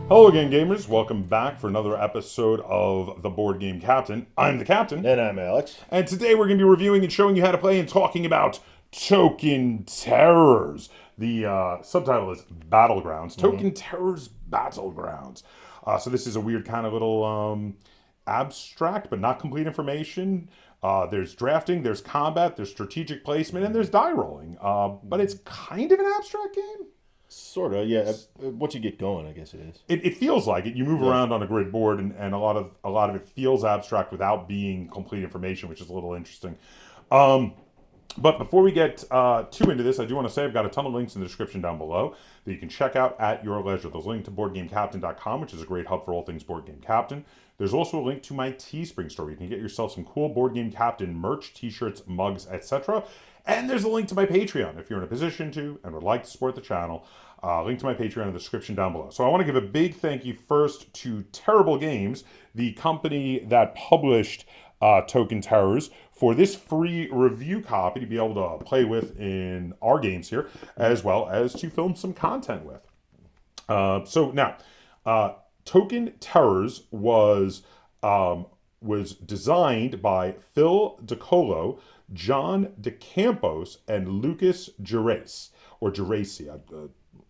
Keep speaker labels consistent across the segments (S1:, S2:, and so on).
S1: Hello again, gamers. Welcome back for another episode of the Board Game Captain. I'm the Captain.
S2: And I'm Alex.
S1: And today we're going to be reviewing and showing you how to play and talking about Token Terrors. The subtitle is Battlegrounds. Token Terrors Battlegrounds. So this is a weird kind of little abstract but not complete information. There's drafting, there's combat, there's strategic placement, and there's die rolling. But it's kind of an abstract game.
S2: Sort of, yeah. Once you get going, I guess it is.
S1: It feels like it. You move around on a grid board, and a lot of it feels abstract without being complete information, which is a little interesting. But before we get too into this, I do want to say I've got a ton of links in the description down below that you can check out at your leisure. There's a link to BoardGameCaptain.com, which is a great hub for all things Board Game Captain. There's also a link to my Teespring store. You can get yourself some cool Board Game Captain merch, t-shirts, mugs, etc. And there's a link to my Patreon if you're in a position to and would like to support the channel. Link to my Patreon in the description down below. So I want to give a big thank you first to Terrible Games, the company that published Token Terrors, for this free review copy to be able to play with in our games here, as well as to film some content with. So now, Token Terrors was designed by Phil DiColo, John DeCampos, and Lucas Geraci, or Geraci.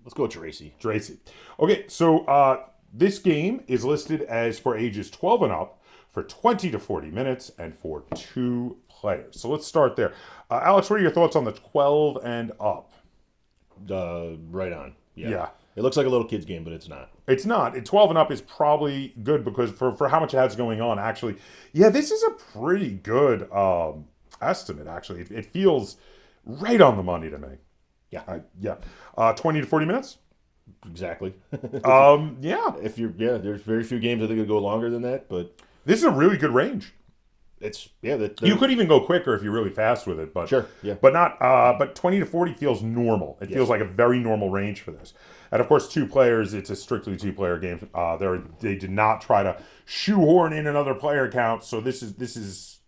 S2: Let's go with Geraci.
S1: Geraci. Okay, so this game is listed as for ages 12 and up, for 20 to 40 minutes, and for 2 players. So let's start there. Alex, what are your thoughts on the 12 and up?
S2: Right on.
S1: Yeah.
S2: It looks like a little kid's game, but it's not.
S1: It's not. 12 and up is probably good because for how much it has going on, actually. Yeah, this is a pretty good estimate, actually. It feels right on the money to me.
S2: Yeah.
S1: 20 to 40 minutes?
S2: Exactly.
S1: Yeah.
S2: There's very few games I think will go longer than that, but
S1: This is a really good range.
S2: it's
S1: You could even go quicker if you're really fast with it, but
S2: Sure, yeah.
S1: But not. But 20 to 40 feels normal. It feels like a very normal range for this. And of course, 2 players. It's a strictly 2-player game. They did not try to shoehorn in another player count. So this is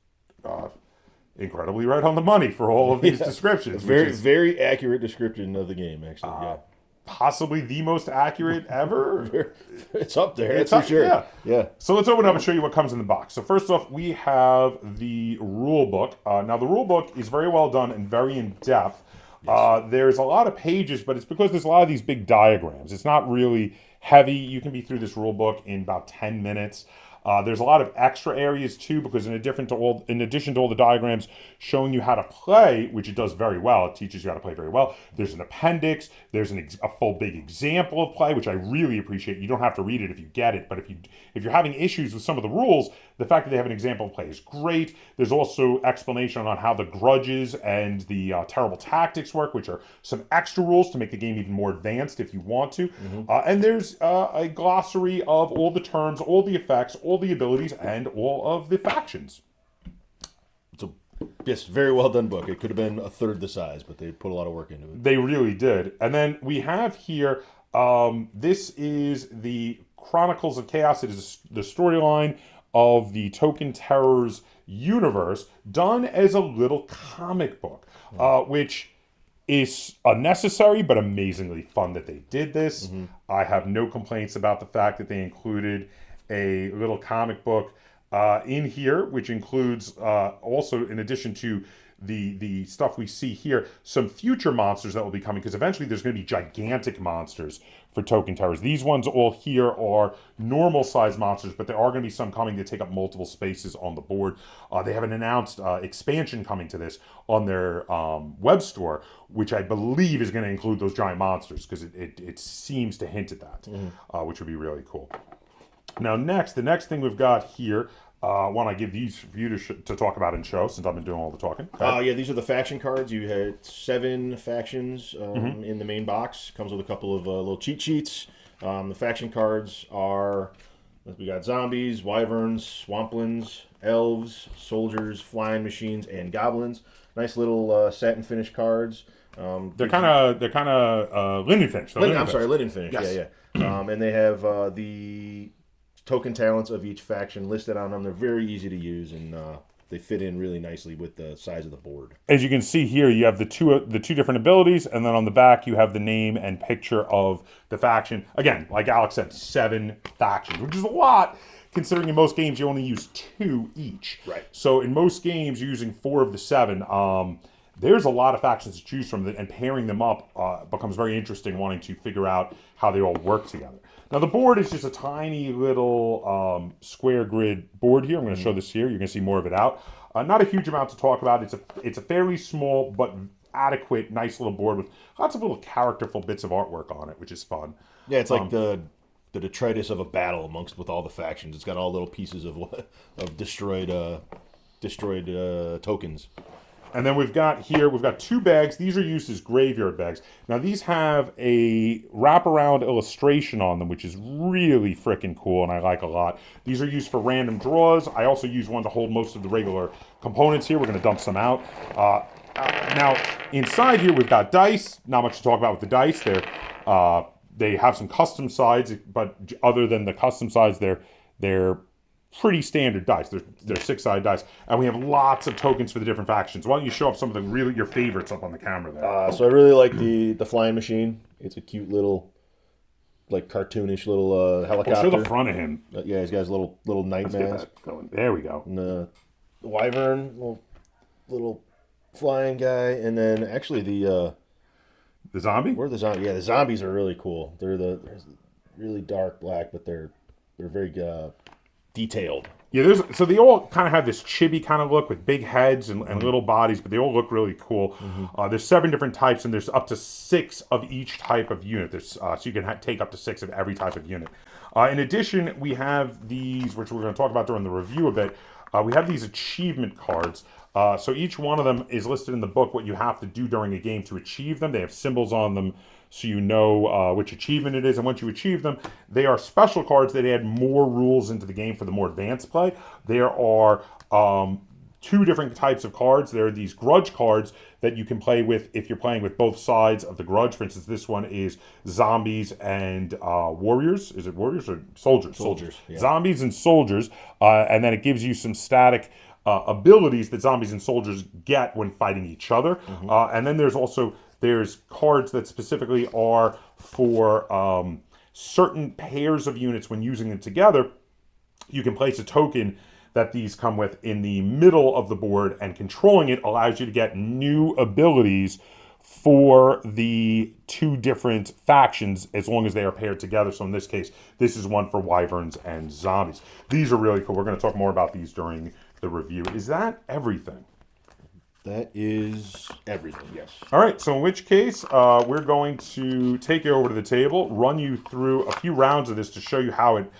S1: incredibly right on the money for all of these descriptions.
S2: Very accurate description of the game, actually. Yeah.
S1: Possibly the most accurate ever.
S2: It's up there,
S1: It's
S2: that's for
S1: up-
S2: sure.
S1: yeah. So let's open up and show you what comes in the box. So first off, we have the rule book. Now the rule book is very well done and very in depth. There's a lot of pages, but it's because there's a lot of these big diagrams. It's not really heavy. You can be through this rule book in about 10 minutes. There's a lot of extra areas too, because in addition to all the diagrams showing you how to play, which it does very well, it teaches you how to play very well. There's an appendix. There's a full big example of play, which I really appreciate. You don't have to read it if you get it, but if you're having issues with some of the rules, the fact that they have an example of play is great. There's also explanation on how the grudges and the terrible tactics work, which are some extra rules to make the game even more advanced if you want to. And there's a glossary of all the terms, all the effects, all the abilities, and all of the factions.
S2: Yes, very well done book. It could have been a third the size, but they put a lot of work into it.
S1: They really did. And then we have here, this is the Chronicles of Chaos. It is the storyline of the Token Terrors universe done as a little comic book, which is unnecessary but amazingly fun that they did this. I have no complaints about the fact that they included a little comic book in here, which includes also, in addition to the stuff we see here, some future monsters that will be coming, because eventually there's going to be gigantic monsters for Token Terrors. These ones all here are normal size monsters, but there are going to be some coming that take up multiple spaces on the board. They have an announced expansion coming to this on their web store, which I believe is going to include those giant monsters, because it seems to hint at that, which would be really cool. Now, the next thing we've got here, why don't I give these for you to talk about and show, since I've been doing all the talking.
S2: Yeah, these are the faction cards. You had 7 factions in the main box. Comes with a couple of little cheat sheets. The faction cards are, we got zombies, wyverns, swamplands, elves, soldiers, flying machines, and goblins. Nice little satin finish cards.
S1: They're kind of linen finish.
S2: Linen finish.
S1: Yes.
S2: Yeah. And they have the token talents of each faction listed on them. They're very easy to use and they fit in really nicely with the size of the board.
S1: As you can see here, you have the two different abilities, and then on the back you have the name and picture of the faction. Again, like Alex said, 7 factions, which is a lot, considering in most games you only use 2 each.
S2: Right.
S1: So in most games you're using 4 of the 7. There's a lot of factions to choose from, and pairing them up becomes very interesting, wanting to figure out how they all work together. Now the board is just a tiny little square grid board here. I'm going to show this here. You're going to see more of it out. Not a huge amount to talk about. It's a fairly small but adequate, nice little board with lots of little characterful bits of artwork on it, which is fun.
S2: Yeah, it's like the detritus of a battle with all the factions. It's got all little pieces of destroyed tokens.
S1: And then we've got 2 bags. These are used as graveyard bags. Now these have a wraparound illustration on them, which is really freaking cool, and I like a lot. These are used for random draws. I also use one to hold most of the regular components here. We're going to dump some out. Now inside here we've got dice. Not much to talk about with the dice. They have some custom sides, but other than the custom sides, they're pretty standard dice. They're 6-sided dice, and we have lots of tokens for the different factions. Why don't you show up some of your favorites up on the camera there?
S2: So I really like the flying machine. It's a cute little, like cartoonish little helicopter.
S1: Show the front of him.
S2: Yeah, he's got his little night mask.
S1: There we go.
S2: And the wyvern, little flying guy, and then actually the
S1: zombie.
S2: Where are the zombies? Yeah, the zombies are really cool. They're really dark black, but they're very detailed.
S1: Yeah, so they all kind of have this chibi kind of look with big heads and little bodies, but they all look really cool. Mm-hmm. There's 7 different types, and there's up to 6 of each type of unit. There's so you can take up to 6 of every type of unit. In addition, we have these, which we're going to talk about during the review a bit. We have these achievement cards. So each one of them is listed in the book what you have to do during a game to achieve them. They have symbols on them so you know which achievement it is. And once you achieve them, they are special cards that add more rules into the game for the more advanced play. There are 2 different types of cards. There are these grudge cards that you can play with if you're playing with both sides of the grudge. For instance, this one is zombies and warriors. Is it warriors or soldiers?
S2: Soldiers. Yeah.
S1: Zombies and soldiers. And then it gives you some static abilities that zombies and soldiers get when fighting each other. Mm-hmm. And then there's cards that specifically are for certain pairs of units. When using them together, you can place a token that these come with in the middle of the board, and controlling it allows you to get new abilities for the 2 different factions as long as they are paired together. So in this case, this is one for wyverns and zombies. These are really cool. We're going to talk more about these during the review. Is that everything?
S2: That is everything, yes.
S1: All right, so in which case, we're going to take you over to the table, run you through a few rounds of this to show you how it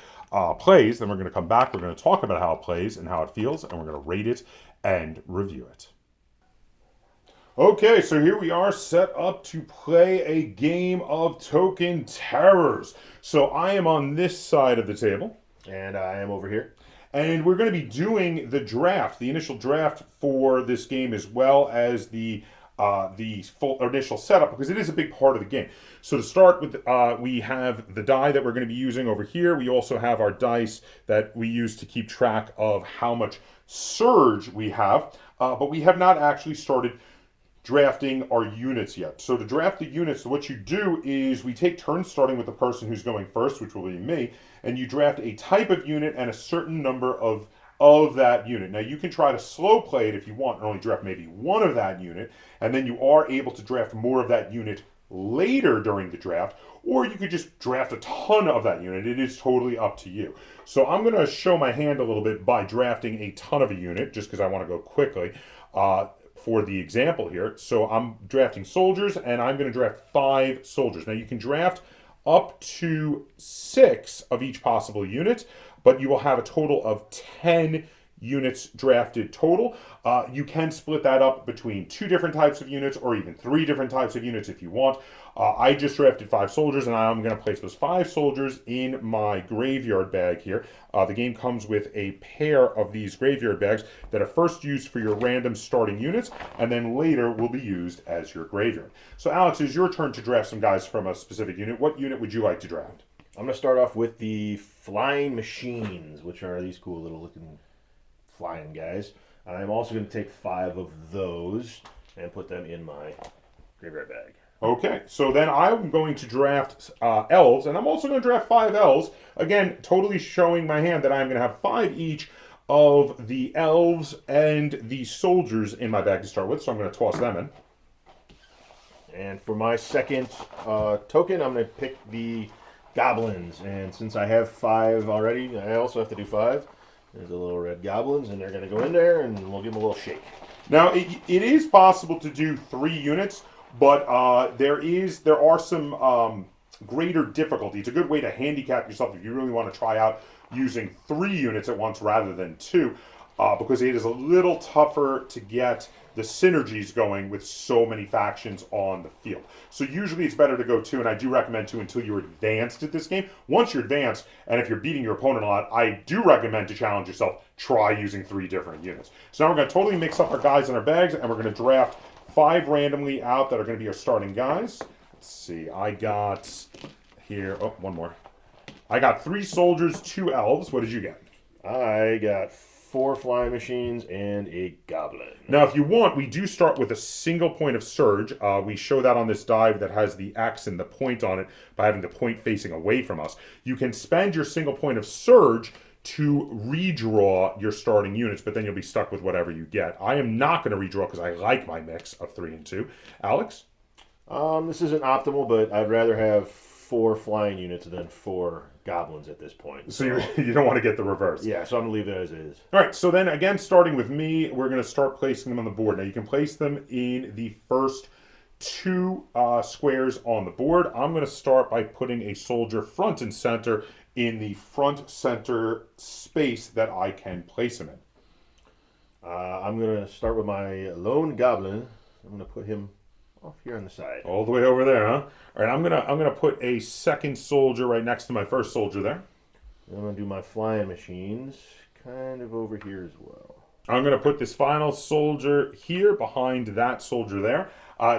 S1: plays. Then we're going to come back, we're going to talk about how it plays and how it feels, and we're going to rate it and review it. Okay, so here we are set up to play a game of Token Terrors. So I am on this side of the table.
S2: And I am over here.
S1: And we're going to be doing the draft, the initial draft for this game, as well as the full initial setup, because it is a big part of the game. So to start with, we have the die that we're going to be using over here. We also have our dice that we use to keep track of how much surge we have, but we have not actually started drafting our units yet. So to draft the units, what you do is we take turns starting with the person who's going first, which will be me, and you draft a type of unit and a certain number of that unit. Now you can try to slow play it if you want and only draft maybe one of that unit, and then you are able to draft more of that unit later during the draft, or you could just draft a ton of that unit. It is totally up to you. So I'm going to show my hand a little bit by drafting a ton of a unit, just because I want to go quickly. For the example here, so I'm drafting soldiers, and I'm going to draft 5 soldiers. Now you can draft up to 6 of each possible unit, but you will have a total of 10 units drafted total. You can split that up between 2 different types of units, or even 3 different types of units if you want. I just drafted 5 soldiers, and I'm going to place those 5 soldiers in my graveyard bag here. The game comes with a pair of these graveyard bags that are first used for your random starting units, and then later will be used as your graveyard. So Alex, it's your turn to draft some guys from a specific unit. What unit would you like to draft?
S2: I'm going to start off with the flying machines, which are these cool little looking flying guys. I'm also going to take 5 of those and put them in my graveyard bag.
S1: Okay, so then I'm going to draft elves, and I'm also going to draft 5 elves. Again, totally showing my hand that I'm going to have 5 each of the elves and the soldiers in my bag to start with, so I'm going to toss them in.
S2: And for my second token, I'm going to pick the goblins. And since I have 5 already, I also have to do 5. There's the little red goblins, and they're going to go in there, and we'll give them a little shake.
S1: Now, it is possible to do 3 units, but there are some greater difficulty. It's a good way to handicap yourself if you really want to try out using 3 units at once rather than 2, because it is a little tougher to get the synergies going with so many factions on the field. So usually it's better to go 2, and I do recommend 2 until you're advanced at this game. Once you're advanced, and if you're beating your opponent a lot, I do recommend to challenge yourself, try using 3 different units. So now we're going to totally mix up our guys in our bags, and we're going to draft 5 randomly out that are going to be our starting guys. Let's see, I got here, oh, one more. I got 3 soldiers, 2 elves. What did you get?
S2: I got 4 flying machines and a goblin.
S1: Now, if you want, we do start with a single point of surge. We show that on this dive that has the X and the point on it by having the point facing away from us. You can spend your single point of surge to redraw your starting units, but then you'll be stuck with whatever you get. I am not going to redraw because I like my mix of 3 and 2. Alex?
S2: This isn't optimal, but I'd rather have 4 flying units than 4 goblins at this point.
S1: So you don't want to get the reverse.
S2: Yeah, so I'm going to leave it as is.
S1: All right, so then again, starting with me, we're going to start placing them on the board. Now, you can place them in the first 2 squares on the board. I'm going to start by putting a soldier front and center in the front center space that I can place him in.
S2: I'm going to start with my lone goblin. I'm going to put him off here on the side.
S1: All the way over there, huh? All right, I'm gonna put a second soldier right next to my first soldier there.
S2: I'm going to do my flying machines kind of over here as well.
S1: I'm going to put this final soldier here behind that soldier there.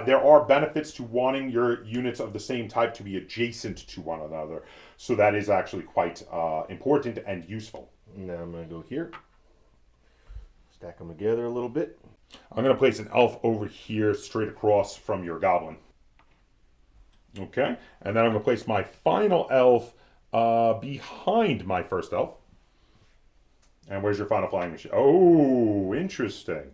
S1: There are benefits to wanting your units of the same type to be adjacent to one another. So that is actually quite important and useful.
S2: Now I'm going to go here. Stack them together a little bit.
S1: I'm going to place an elf over here straight across from your goblin. Okay, and then I'm going to place my final elf behind my first elf. And where's your final flying machine? Oh, interesting.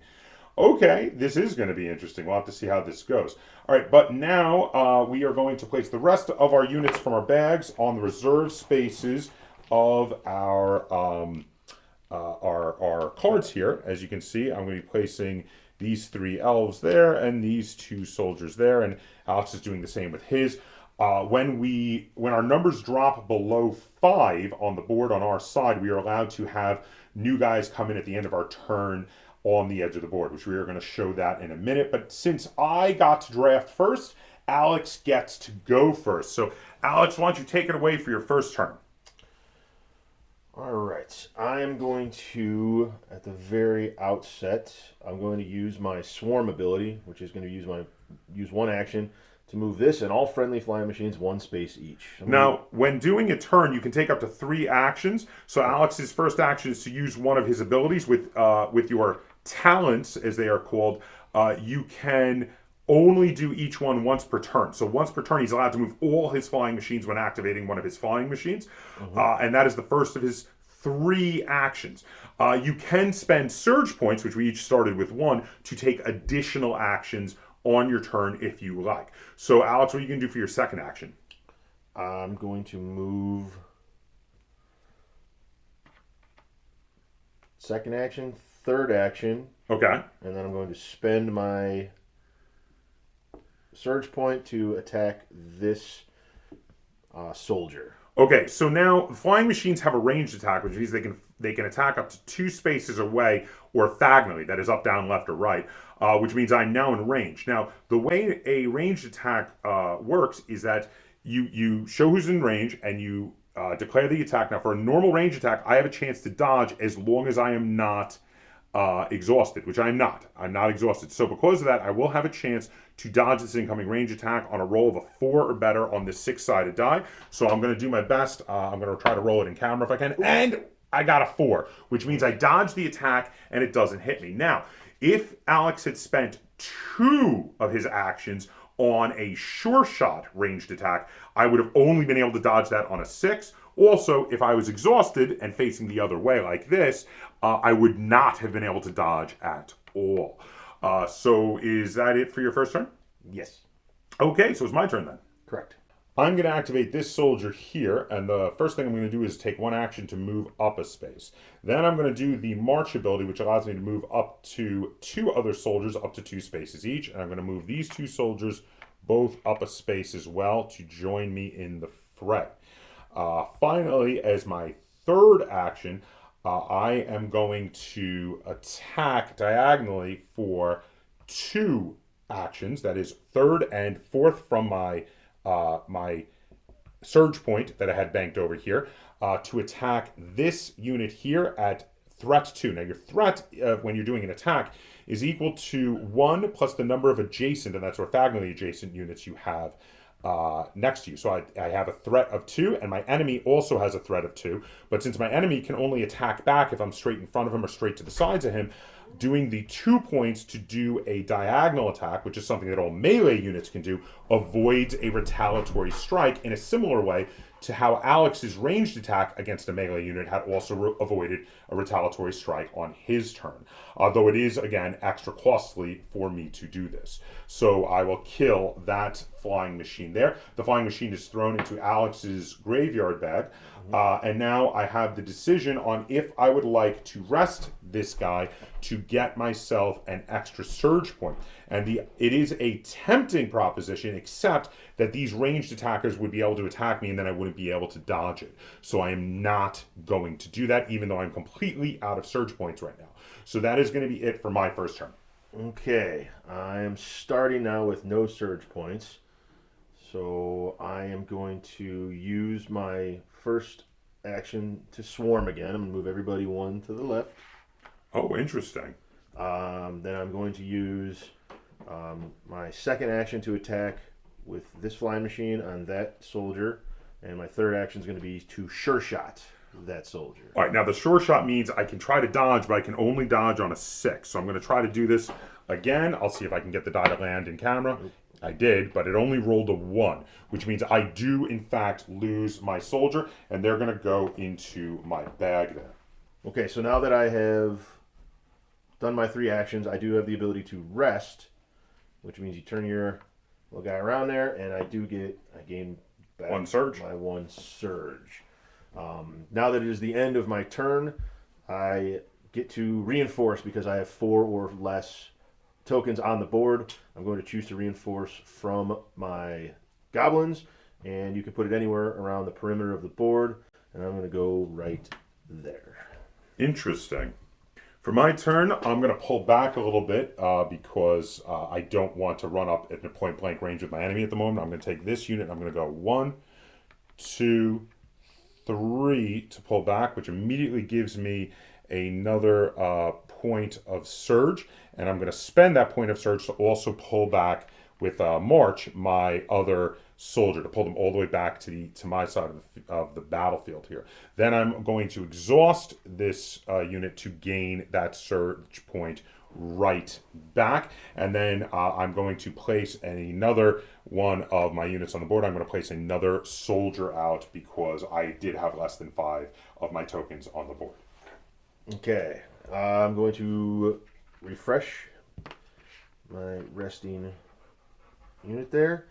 S1: Okay, this is going to be interesting. We'll have to see how this goes. All right, but now we are going to place the rest of our units from our bags on the reserve spaces of our cards here. As you can see, I'm going to be placing these 3 elves there and these 2 soldiers there, and Alex is doing the same with his. When our numbers drop below 5 on the board on our side, we are allowed to have new guys come in at the end of our turn on the edge of the board, which we are going to show that in a minute. But since I got to draft first, Alex gets to go first. So, Alex, why don't you take it away for your first turn?
S2: All right. I am going to, at the very outset, I'm going to use my swarm ability, which is going to use 1 action to move this and all friendly flying machines 1 space each.
S1: Now, when doing a turn, you can take up to 3 actions. So Alex's first action is to use one of his abilities with your talents, as they are called. You can only do each one once per turn. So once per turn, he's allowed to move all his flying machines when activating one of his flying machines. And that is the first of his 3 actions. You can spend surge points, which we each started with 1, to take additional actions on your turn if you like. So, Alex, what are you going to do for your second action?
S2: I'm going to move second action, third action.
S1: Okay.
S2: And then I'm going to spend my surge point to attack this soldier.
S1: Okay, so now flying machines have a ranged attack, which means they can attack up to 2 spaces away orthogonally, that is up, down, left, or right, which means I'm now in range. Now, the way a ranged attack works is that you show who's in range and you declare the attack. Now, for a normal range attack, I have a chance to dodge as long as I am not exhausted, which I'm not. I'm not exhausted. So because of that, I will have a chance to dodge this incoming range attack on a roll of a 4 or better on this 6-sided die. So I'm going to do my best. I'm going to try to roll it in camera if I can. And I got a 4, which means I dodge the attack and it doesn't hit me. Now, if Alex had spent 2 of his actions on a sure shot ranged attack, I would have only been able to dodge that on a 6. Also, if I was exhausted and facing the other way like this, I would not have been able to dodge at all. So is that it for your first turn?
S2: Yes.
S1: Okay, so it's my turn then.
S2: Correct.
S1: I'm going to activate this soldier here, and the first thing I'm going to do is take 1 action to move up a space. Then I'm going to do the march ability, which allows me to move up to 2 other soldiers up to 2 spaces each, and I'm going to move these 2 soldiers both up a space as well to join me in the fray. Finally, as my third action, I am going to attack diagonally for 2 actions. That is, 3rd and 4th from my my surge point that I had banked over here to attack this unit here at threat 2. Now, your threat when you're doing an attack is equal to 1 plus the number of adjacent, and that's orthogonally adjacent units you have next to you. So I have a threat of 2, and my enemy also has a threat of 2. But since my enemy can only attack back if I'm straight in front of him or straight to the sides of him, doing the 2 points to do a diagonal attack, which is something that all melee units can do, avoids a retaliatory strike in a similar way to how Alex's ranged attack against a melee unit had also avoided a retaliatory strike on his turn. Though it is, again, extra costly for me to do this. So I will kill that flying machine there. The flying machine is thrown into Alex's graveyard bag. And now I have the decision on if I would like to rest this guy to get myself an extra surge point. And it is a tempting proposition, except that these ranged attackers would be able to attack me and then I wouldn't be able to dodge it. So I am not going to do that, even though I'm completely out of surge points right now. So that is going to be it for my first turn.
S2: Okay, I am starting now with no surge points. So I am going to use my first action to swarm again. I'm going to move everybody 1 to the left.
S1: Oh, interesting.
S2: Then I'm going to use my second action to attack with this flying machine on that soldier. And my third action is going to be to sure shot that soldier.
S1: All right, now the sure shot means I can try to dodge, but I can only dodge on a 6. So I'm going to try to do this again. I'll see if I can get the die to land in camera. I did, but it only rolled a 1, which means I do, in fact, lose my soldier, and they're going to go into my bag there.
S2: Okay, so now that I have done my 3 actions, I do have the ability to rest, which means you turn your little guy around there, and I gain back
S1: 1 surge.
S2: my 1 surge. Now that it is the end of my turn, I get to reinforce because I have 4 or less tokens on the board. I'm going to choose to reinforce from my goblins, and you can put it anywhere around the perimeter of the board, and I'm going to go right there.
S1: Interesting. For my turn, I'm going to pull back a little bit because I don't want to run up at a point blank range with my enemy at the moment. I'm going to take this unit and I'm going to go 1, 2, 3 to pull back, which immediately gives me another point of surge, and I'm going to spend that point of surge to also pull back with March my other soldier, to pull them all the way back to my side of the battlefield here. Then I'm going to exhaust this unit to gain that surge point right back, and then I'm going to place another one of my units on the board. I'm going to place another soldier out because I did have less than 5 of my tokens on the board.
S2: Okay, I'm going to refresh my resting unit there,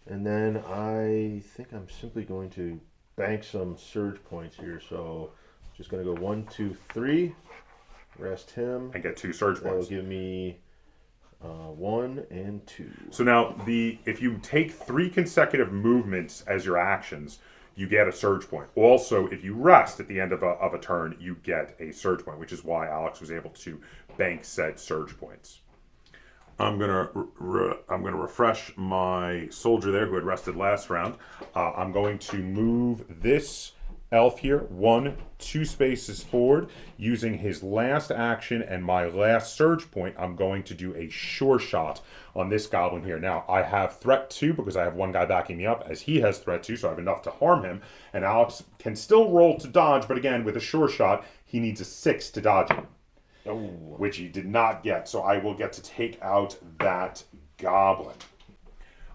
S2: and then I think I'm simply going to bank some surge points here. So just going to go 1, 2, 3, rest him,
S1: and get 2 surge
S2: that'll
S1: points.
S2: give me 1 and 2.
S1: So now if you take 3 consecutive movements as your actions, you get a surge point. Also, if you rest at the end of a turn, you get a surge point, which is why Alex was able to bank said surge points. I'm gonna refresh my soldier there who had rested last round. I'm going to move this elf here, 2 spaces forward. Using his last action and my last surge point, I'm going to do a sure shot on this goblin here. Now, I have threat 2 because I have one guy backing me up, as he has threat 2, so I have enough to harm him. And Alex can still roll to dodge, but again, with a sure shot, he needs a 6 to dodge it. Oh. Which he did not get, so I will get to take out that goblin.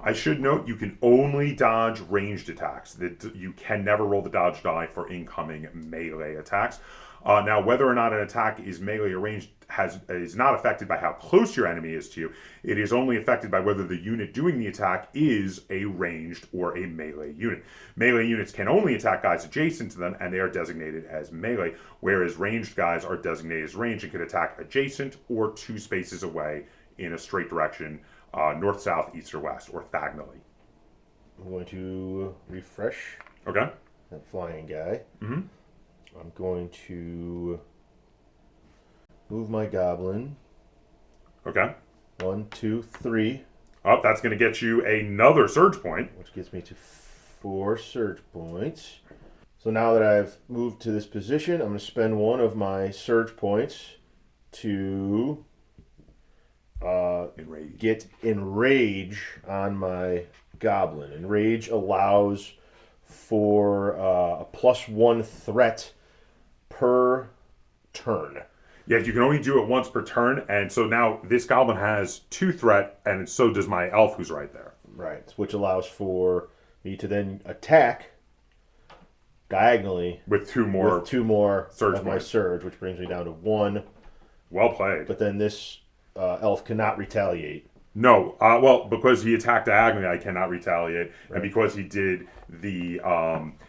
S1: I should note you can only dodge ranged attacks. That you can never roll the dodge die for incoming melee attacks. Now, whether or not an attack is melee or ranged is not affected by how close your enemy is to you. It is only affected by whether the unit doing the attack is a ranged or a melee unit. Melee units can only attack guys adjacent to them, and they are designated as melee, whereas ranged guys are designated as ranged and can attack adjacent or 2 spaces away in a straight direction, north, south, east, or west, orthogonally.
S2: I'm going to refresh
S1: Okay.
S2: that flying guy.
S1: Mm-hmm.
S2: I'm going to move my goblin.
S1: Okay.
S2: 1, 2, 3.
S1: Oh, that's going to get you another surge point.
S2: Which gets me to 4 surge points. So now that I've moved to this position, I'm going to spend one of my surge points to get enrage on my goblin. Enrage allows for a +1 threat per turn.
S1: Yes, you can only do it once per turn, and so now this goblin has 2 threat, and so does my elf who's right there.
S2: Right, which allows for me to then attack diagonally
S1: with 2 more
S2: surge of my surge, which brings me down to 1.
S1: Well played.
S2: But then this elf cannot retaliate.
S1: No, well, because he attacked diagonally, I cannot retaliate, right. And because he did the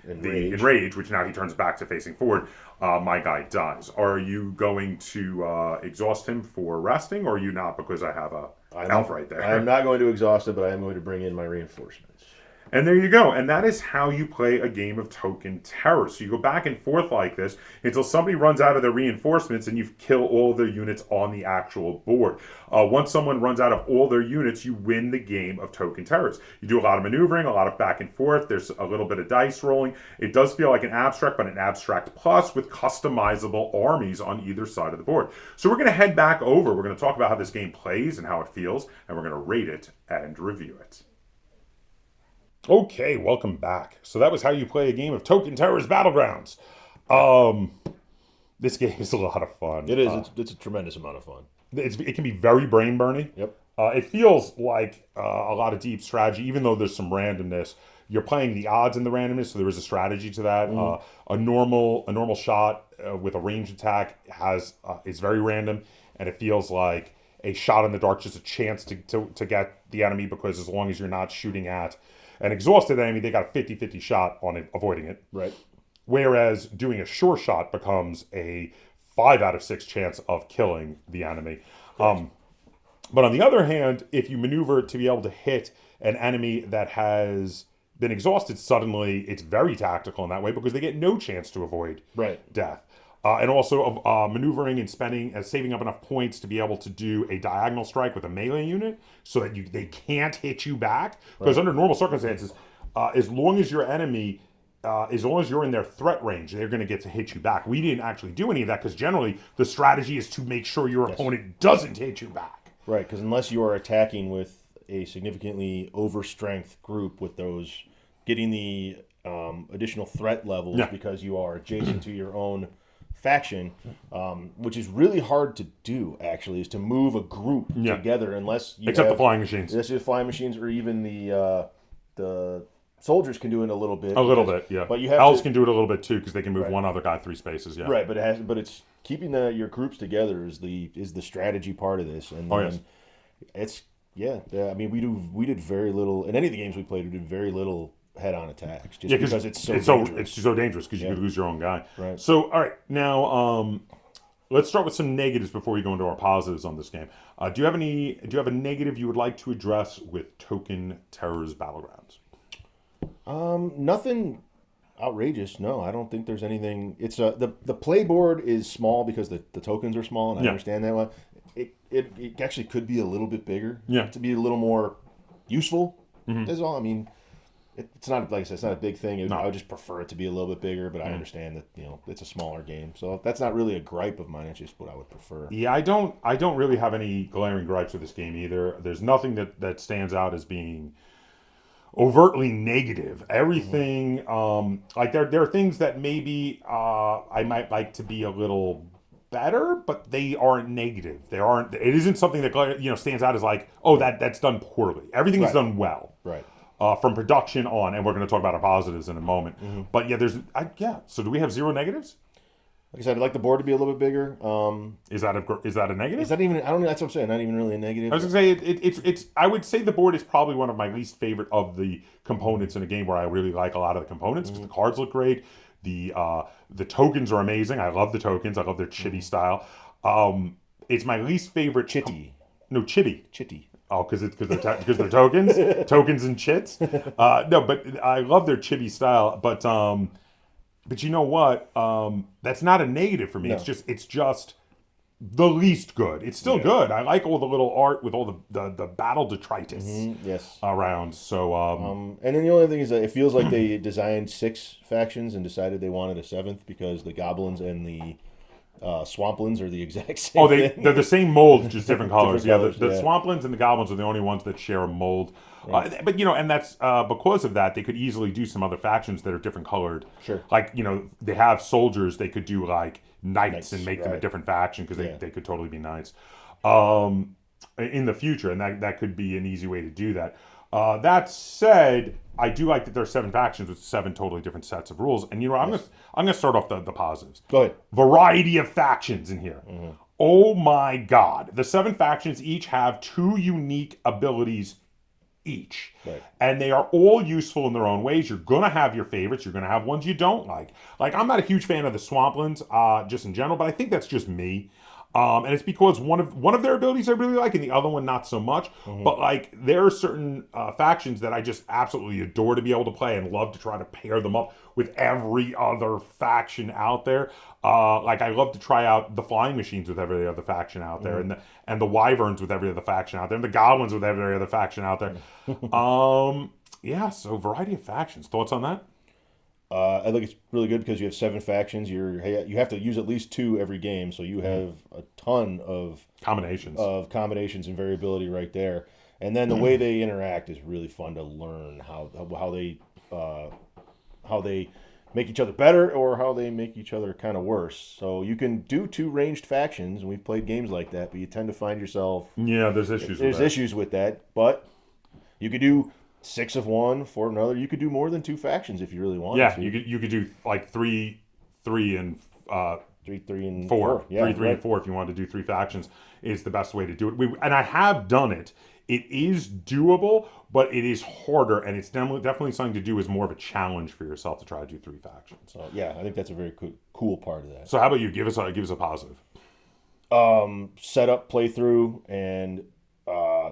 S1: enrage, which now he turns back to facing forward, my guy dies. Are you going to exhaust him for resting, or are you not? Because I have a elf right there.
S2: I am not going to exhaust him, but I am going to bring in my reinforcements.
S1: And there you go. And that is how you play a game of Token Terror. So you go back and forth like this until somebody runs out of their reinforcements and you kill all their units on the actual board. Once someone runs out of all their units, you win the game of Token Terrors. You do a lot of maneuvering, a lot of back and forth. There's a little bit of dice rolling. It does feel like an abstract, but an abstract plus with customizable armies on either side of the board. So we're going to head back over. We're going to talk about how this game plays and how it feels, and we're going to rate it and review it. Okay, welcome back. So that was how you play a game of Token Terrors Battlegrounds. This game is a lot of fun.
S2: It is. It's a tremendous amount of fun.
S1: It can be very brain-burning.
S2: Yep.
S1: It feels like a lot of deep strategy, even though there's some randomness. You're playing the odds in the randomness, so there is a strategy to that. A normal shot with a ranged attack is very random, and it feels like a shot in the dark, just a chance to get the enemy, because as long as you're not shooting at an exhausted enemy, they got a 50-50 shot on it, avoiding it.
S2: Right.
S1: Whereas doing a sure shot becomes a 5 out of 6 chance of killing the enemy. Right. But on the other hand, if you maneuver to be able to hit an enemy that has been exhausted suddenly, it's very tactical in that way because they get no chance to avoid death. And also maneuvering and saving up enough points to be able to do a diagonal strike with a melee unit so that they can't hit you back. Because under normal circumstances, as long as your enemy, as long as you're in their threat range, they're going to get to hit you back. We didn't actually do any of that because generally the strategy is to make sure your opponent doesn't hit you back.
S2: Right, because unless you are attacking with a significantly overstrength group with those, getting the additional threat levels because you are adjacent to your own faction, which is really hard to do, actually, is to move a group together unless you
S1: the flying machines.
S2: Unless the flying machines or even the soldiers can do it a little bit.
S1: Yeah.
S2: But you have
S1: elves can do it a little bit too because they can move one other guy 3 spaces. Yeah.
S2: Right, but it's keeping your groups together is the strategy part of this, and it's I mean we did very little in any of the games we played. We did very little head-on attacks, just because it's so dangerous because you could lose your own guy. Right.
S1: So, all right, now let's start with some negatives before we go into our positives on this game. Do you have a negative you would like to address with Token Terrors Battlegrounds?
S2: Nothing outrageous. No, I don't think there's anything. It's the playboard is small because the tokens are small, and I understand that one. It actually could be a little bit bigger.
S1: Yeah.
S2: To be a little more useful. That's all. I mean. It's not, like I said, it's not a big thing.
S1: No.
S2: I would just prefer it to be a little bit bigger, but I understand that it's a smaller game, so that's not really a gripe of mine. It's just what I would prefer.
S1: Yeah, I don't really have any glaring gripes with this game either. There's nothing that stands out as being overtly negative. Everything, like there are things that maybe I might like to be a little better, but they aren't negative. They aren't. It isn't something that stands out as like, oh, that's done poorly. Everything is done well.
S2: Right.
S1: From production on, and we're going to talk about our positives in a moment. But yeah, So do we have zero negatives?
S2: Like I said, I'd like the board to be a little bit bigger.
S1: Is that a negative?
S2: Is that even? I don't know. That's what I'm saying. Not even really a negative.
S1: I was going to say it's. I would say the board is probably one of my least favorite of the components in a game where I really like a lot of the components because the cards look great. The tokens are amazing. I love the tokens. I love their chitty style. It's my least favorite.
S2: Chitty.
S1: No, chitty.
S2: Chitty.
S1: Oh, because they're tokens, tokens and chits. No, but I love their chibi style. But you know what? That's not a negative for me.
S2: No.
S1: It's just the least good. It's still good. I like all the little art with all the battle detritus
S2: Yes.
S1: around. So
S2: and then the only thing is that it feels like they designed 6 factions and decided they wanted a 7th because the goblins and the Swamplands are the exact same thing.
S1: They're the same mold, just different colors.
S2: Different
S1: The
S2: colors,
S1: Swamplands and the Goblins are the only ones that share a mold. Right. But and that's because of that, they could easily do some other factions that are different colored.
S2: Sure.
S1: Like they have soldiers. They could do like knights and make them a different faction because they could totally be knights in the future, and that could be an easy way to do that. That said, I do like that there are 7 factions with 7 totally different sets of rules. And I'm gonna start off the positives.
S2: Go ahead.
S1: Variety of factions in here. Oh my God! The 7 factions each have 2 unique abilities each, and they are all useful in their own ways. You're gonna have your favorites. You're gonna have ones you don't like. Like I'm not a huge fan of the Swamplands, just in general, but I think that's just me. And it's because one of their abilities I really like, and the other one not so much. But like there are certain factions that I just absolutely adore to be able to play and love to try to pair them up with every other faction out there. Like I love to try out the flying machines with every other faction out there, and the wyverns with every other faction out there, and the goblins with every other faction out there. Yeah, so variety of factions. Thoughts on that?
S2: I think it's really good because you have 7 factions. You have to use at least 2 every game, so you have a ton of
S1: combinations
S2: and variability right there. And then the way they interact is really fun to learn how they make each other better or how they make each other kind of worse. So you can do 2 ranged factions, and we've played games like that, but you tend to find yourself
S1: there's issues
S2: with that. But you could do 6 of one, 4 of another. You could do more than 2 factions if you really wanted to.
S1: Yeah, you could do like 3 and
S2: 3 and
S1: 4.
S2: Yeah,
S1: 3 and 4 if you wanted to do 3 factions is the best way to do it. And I have done it. It is doable, but it is harder, and it's definitely something to do as more of a challenge for yourself to try to do 3 factions.
S2: So yeah, I think that's a very cool part of that.
S1: So how about you? Give us a positive.
S2: Setup, playthrough, and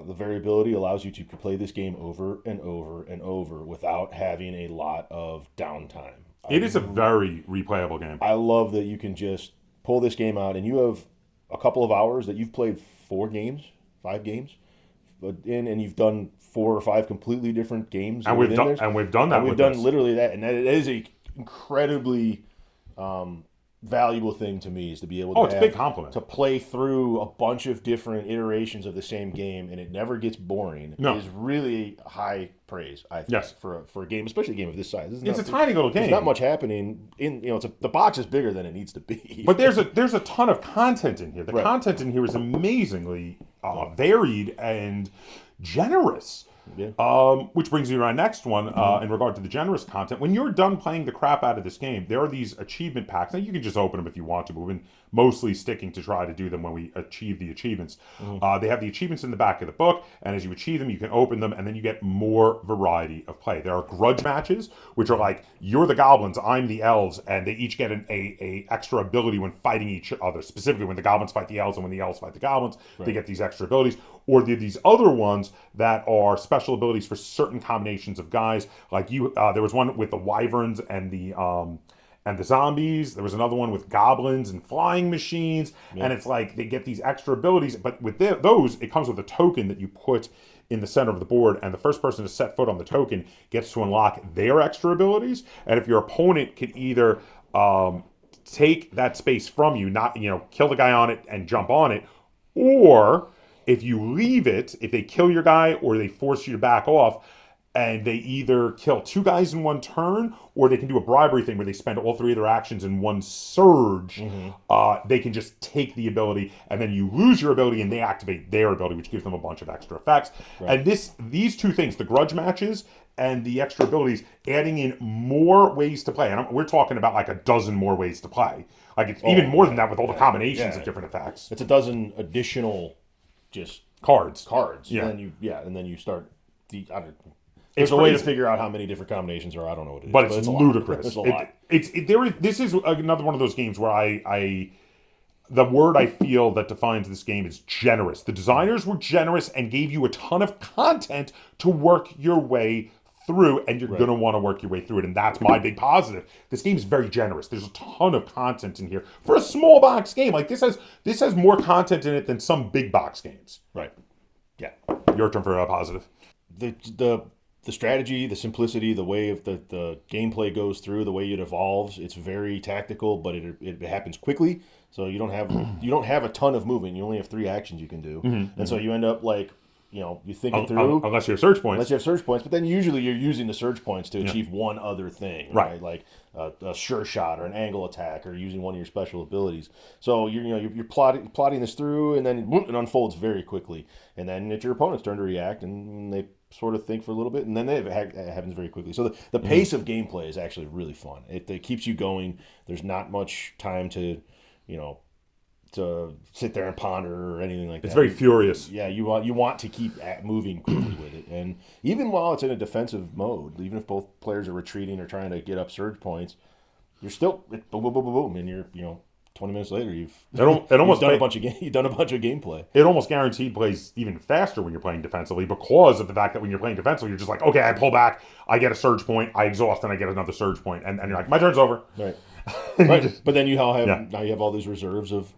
S2: the variability allows you to play this game over and over and over without having a lot of downtime.
S1: It is a very replayable game.
S2: I love that you can just pull this game out, and you have a couple of hours that you've played 5 games, and you've done 4 or 5 completely different games.
S1: And we've done that.
S2: We've done literally that, and that is a incredibly valuable thing to me is to be able to
S1: it's a big compliment
S2: to play through a bunch of different iterations of the same game and it never gets boring. Is really high praise, I think, for a game, especially a game of this size.
S1: It's a tiny little game.
S2: There's not much happening in the box is bigger than it needs to be.
S1: But there's a ton of content in here. The content in here is amazingly varied and generous. Which brings me to my next one in regard to the generous content. When you're done playing the crap out of this game, there are these achievement packs. Now, you can just open them if you want to, but we've been mostly sticking to try to do them when we achieve the achievements. They have the achievements in the back of the book, and as you achieve them, you can open them, and then you get more variety of play. There are grudge matches, which are like, you're the goblins, I'm the elves, and they each get a extra ability when fighting each other. Specifically, when the goblins fight the elves and when the elves fight the goblins, they get these extra abilities. Or these other ones that are special abilities for certain combinations of guys. Like there was one with the wyverns and the zombies. There was another one with goblins and flying machines. And it's like they get these extra abilities. But with those, it comes with a token that you put in the center of the board, and the first person to set foot on the token gets to unlock their extra abilities. And if your opponent can either take that space from you, not kill the guy on it and jump on it, or if you leave it, if they kill your guy or they force you to back off, and they either kill 2 guys in one turn, or they can do a bribery thing where they spend all 3 of their actions in one surge. They can just take the ability, and then you lose your ability, and they activate their ability, which gives them a bunch of extra effects. Right. And these 2 things, the grudge matches and the extra abilities, adding in more ways to play. And we're talking about like a dozen more ways to play. Like it's even more than that with all the combinations of different effects.
S2: It's a dozen additional just
S1: cards.
S2: Yeah. And then you start there's a way to figure out how many different combinations are. I don't know what it is,
S1: but it's ludicrous.
S2: It's a lot.
S1: This is another one of those games where the word I feel that defines this game is generous. The designers were generous and gave you a ton of content to work your way through, and you're going to want to work your way through it, and that's my big positive. This game is very generous. There's a ton of content in here for a small box game. Like this has more content in it than some big box games.
S2: Right. Yeah.
S1: Your turn for a positive.
S2: The strategy, the simplicity, the way of the gameplay goes through, the way it evolves, it's very tactical, but it happens quickly. So you don't have a ton of movement. You only have 3 actions you can do, and so you end up like you think it through.
S1: Unless you have surge points.
S2: But then usually you're using the surge points to achieve one other thing, right? Like a sure shot or an angle attack or using one of your special abilities. So you're plotting this through, and then it unfolds very quickly, and then it's your opponent's turn to react, and they sort of think for a little bit, and then it happens very quickly. So the pace of gameplay is actually really fun. It keeps you going. There's not much time to sit there and ponder or anything like that.
S1: It's very furious.
S2: Yeah, you want to keep moving quickly with it, and even while it's in a defensive mode, even if both players are retreating or trying to get up surge points, you're still boom, boom, boom, boom, boom, and you're 20 minutes later, you've done a bunch of gameplay.
S1: It almost guaranteed plays even faster when you're playing defensively, because of the fact that when you're playing defensively, you're just like, okay, I pull back, I get a surge point, I exhaust, and I get another surge point, and you're like, my turn's over.
S2: Right. Right. But then now you have all these reserves of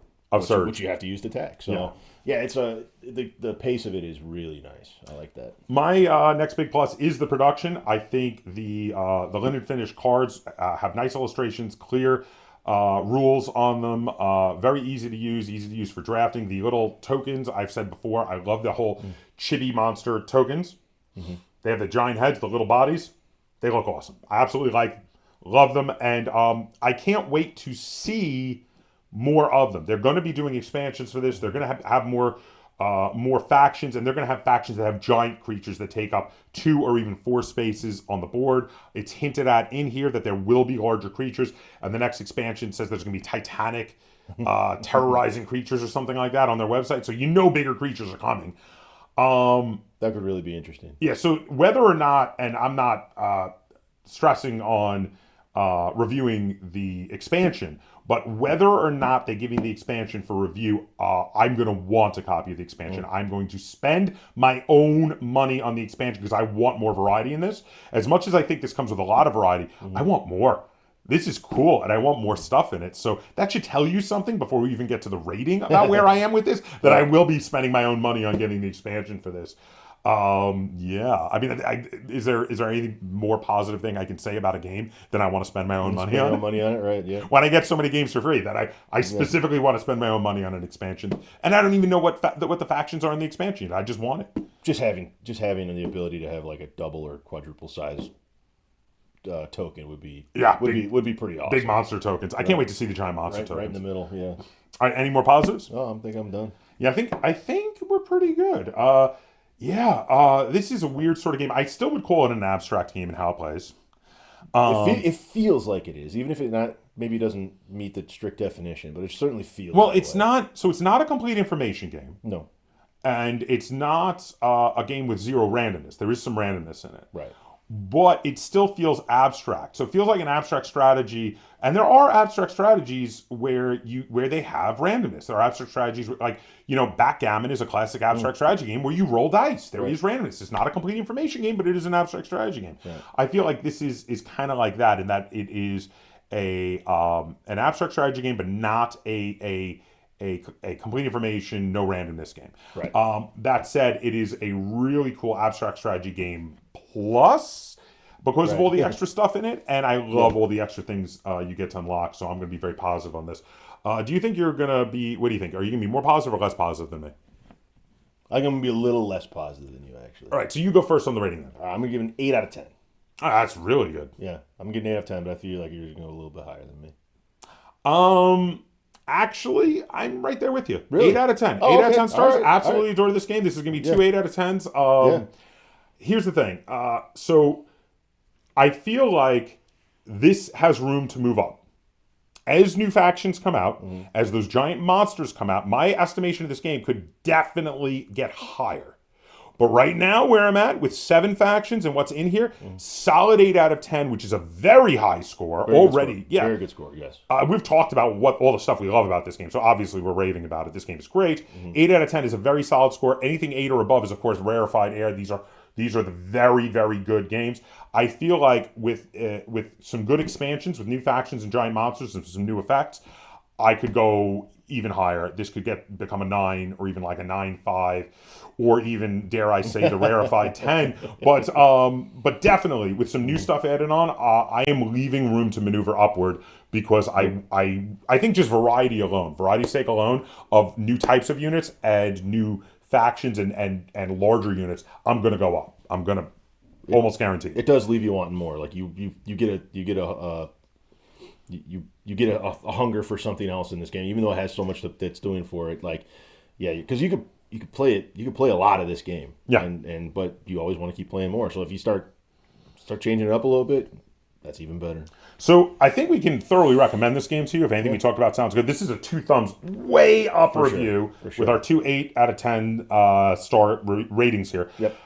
S2: surge, which you have to use to attack. So it's the pace of it is really nice. I like that.
S1: My next big plus is the production. I think the limited finish cards have nice illustrations, clear rules on them, very easy to use for drafting. The little tokens, I've said before, I love the whole chibi monster tokens. They have the giant heads, the little bodies. They look awesome. I absolutely love them, and I can't wait to see more of them. They're going to be doing expansions for this. They're going to have more factions, and they're going to have factions that have giant creatures that take up 2 or even 4 spaces on the board. It's hinted at in here that there will be larger creatures, and the next expansion says there's going to be titanic terrorizing creatures or something like that on their website. So bigger creatures are coming.
S2: That could really be interesting.
S1: Yeah, so whether or not, and I'm not stressing on reviewing the expansion, but whether or not they give me the expansion for review, I'm going to want a copy of the expansion. I'm going to spend my own money on the expansion because I want more variety in this. As much as I think this comes with a lot of variety, I want more. This is cool, and I want more stuff in it. So that should tell you something before we even get to the rating about where I am with this, that I will be spending my own money on getting the expansion for this. I mean, is there any more positive thing I can say about a game than I want to spend my own money on?
S2: Money on it, right? Yeah.
S1: When I get so many games for free that I specifically want to spend my own money on an expansion, and I don't even know what the factions are in the expansion. I just want it.
S2: Just having the ability to have like a double or quadruple size token would be pretty awesome.
S1: Big monster tokens. I can't wait to see the giant monster tokens.
S2: Right in the middle. Yeah.
S1: All right. Any more positives?
S2: Oh, I think I'm done.
S1: Yeah, I think we're pretty good. This is a weird sort of game. I still would call it an abstract game in how it plays.
S2: It feels like it is, even if maybe it doesn't meet the strict definition, but it certainly feels.
S1: Well, it's not. So it's not a complete information game.
S2: No,
S1: and it's not a game with zero randomness. There is some randomness in it.
S2: Right.
S1: But it still feels abstract. So it feels like an abstract strategy. And there are abstract strategies where they have randomness. There are abstract strategies like, backgammon is a classic abstract strategy game where you roll dice. There is randomness. It's not a complete information game, but it is an abstract strategy game. Right. I feel like this is kind of like that in that it is an abstract strategy game, but not a a complete information, no randomness game.
S2: Right.
S1: That said, it is a really cool abstract strategy game plus because of all the extra stuff in it, and I love all the extra things you get to unlock, so I'm going to be very positive on this. Do you think you're going to be, what do you think? Are you going to be more positive or less positive than me?
S2: I'm going to be a little less positive than you, actually.
S1: All right, so you go first on the rating then.
S2: I'm going to give it an 8 out of 10.
S1: That's really good.
S2: Yeah, I'm getting 8 out of 10, but I feel like you're going to go a little bit higher than me.
S1: Actually, I'm right there with you.
S2: Really?
S1: 8 out of 10.
S2: Oh,
S1: 8 out of 10 stars.
S2: All right.
S1: Absolutely adore this game. This is going to be two 8 out of 10s. Here's the thing. So I feel like this has room to move up. As new factions come out, as those giant monsters come out, my estimation of this game could definitely get higher. But right now, where I'm at, with 7 factions and what's in here, solid 8 out of 10, which is a very high score already.
S2: Yeah, very good score, yes.
S1: We've talked about what all the stuff we love about this game, so obviously we're raving about it. This game is great. 8 out of 10 is a very solid score. Anything 8 or above is, of course, rarefied air. These are the very, very good games. I feel like with some good expansions, with new factions and giant monsters and some new effects, I could go even higher. This could become a 9 or even like a 9.5 or even, dare I say, the rarefied 10. But definitely with some new stuff added on, I am leaving room to maneuver upward because I think just variety's sake alone of new types of units and new factions and larger units, I'm going to go up. I'm going to almost guarantee
S2: it does leave you wanting more. Like you get a hunger for something else in this game, even though it has so much that's doing for it. Like, yeah, because you could play it. You could play a lot of this game.
S1: Yeah.
S2: But you always want to keep playing more. So if you start changing it up a little bit, that's even better.
S1: So I think we can thoroughly recommend this game to you. If anything we talked about sounds good, this is a 2 thumbs way up review with our 2 8 out of 10 star ratings here.
S2: Yep.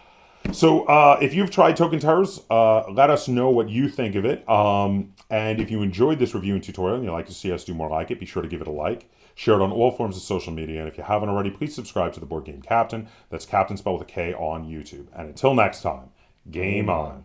S1: So if you've tried Token Terrors, let us know what you think of it. And if you enjoyed this review and tutorial and you'd like to see us do more like it, be sure to give it a like. Share it on all forms of social media. And if you haven't already, please subscribe to the Board Game Captain. That's Captain spelled with a K on YouTube. And until next time, game on.